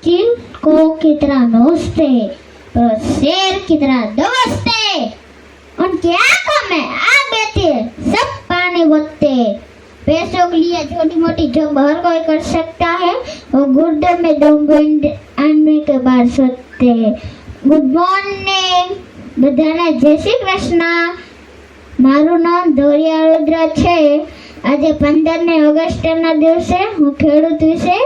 चील को कितना नोचते और शेर कितना दोस्ते। उनकी आंखों में आग बहती है, सब पानी बहते। पैसों के लिए छोटी मोटी जॉब हर कोई कर सकता है और गुर्दे में दम आने के बाद सोते। गुड मॉर्निंग બધાને જય શ્રી કૃષ્ણ। મારું નામ ધોરિયા રુદ્ર છે। આજે 15 ઓગસ્ટના દિવસે હું ખેડૂત વિશે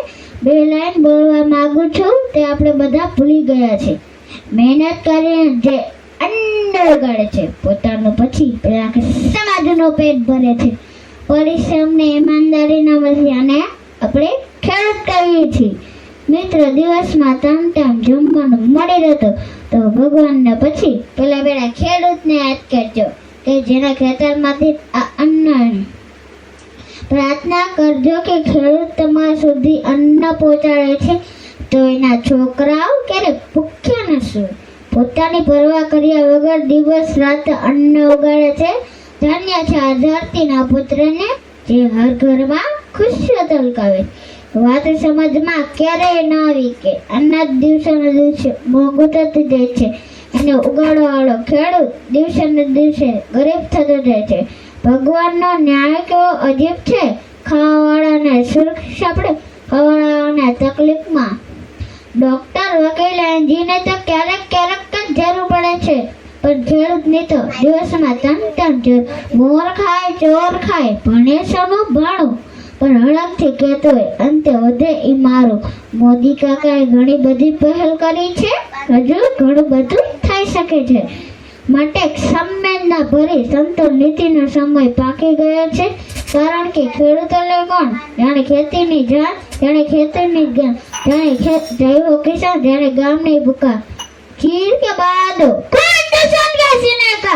બે લાઈન બોલવા માંગુ છું। તે આપણે બધા ભૂલી ગયા છે। મહેનત કરીને જે અન્ન ઉગાડે છે પોતાનું પછી પેલા સમાજનું પેટ ભરે છે। પરિશ્રમને ઈમાનદારીના વસિયાને આપણે ખેડૂત કહીએ છીએ। મિત્ર દિવસમાં 3 ટાઈમ જમવાનું મળી રહેતું તો ભગવાનને પછી પેલા ખેડૂતને યાદ કરજો કે જેના ખેતરમાંથી આ અન્ન પ્રાર્થના કરજો કે ખેડૂત તમારા સુધી અન્ન પહોંચાડે છે તો એના છોકરાઓ ક્યારે ભૂખ્યા ન સૂવે। પોતાની પરવા કર્યા વગર દિવસ રાત અન્ન ઉગાડે છે। ધન્ય છે આ ધરતીના પુત્રને જે હર ઘરમાં ખુશીઓ તલકાવે। વાત સમજમાં ક્યારેય ન આવી કે અનાજ દિવસે ને દિવસે મોંઘું થતું જાય છે અને ઉગાડવાવાળો ખેડૂત દિવસે ને દિવસે ગરીબ થતો જાય છે। ભગવાનનો ન્યાય કેવો અજીબ છે। ખાવાવાળાને સુરક્ષા પડે, ખાવાવાળાને તકલીફમાં। ડોક્ટર, વકીલ, એન્જિનિયર તો ક્યારેક ક્યારેક જ જરૂર પડે છે પણ ખેડૂતની તો દિવસમાં 3 જરૂર। મોર ખાય, ચોર ખાય, ભણે સોનું ભાણું પણ હળકથી કહેતો હોય અંતે વધે ઈ મારું। મોદી કાકાએ ઘણી બધી પહેલ કરી છે, હજુ ઘણું બધું થઈ શકે છે। માટે સંવેદના ભરી સમતોલ નીતિનો સમય પાકી ગયો છે કારણ કે ખેડૂત એટલે કોણ? જાણે ખેતીની જાન, જાણે ખેતરની જ્ઞાન, જાણે જૈવો કિસાન, જાણે ગામની ભૂકા। ચીર કે બહાદુર ખુદ દુશ્મન का सीने का,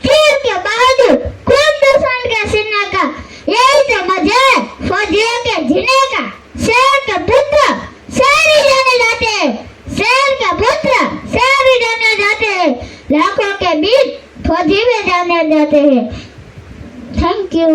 चीर के बहादुर खुद दुश्मन का सीने का। यही तो मजा है फौजियों के जीने का। शेर का पुत्र शेर ही जाने जाते हैं, शेर का पुत्र शेर ही जाने जाते हैं। लाखों के बीच फौजी में जाने जाते हैं। Thank you.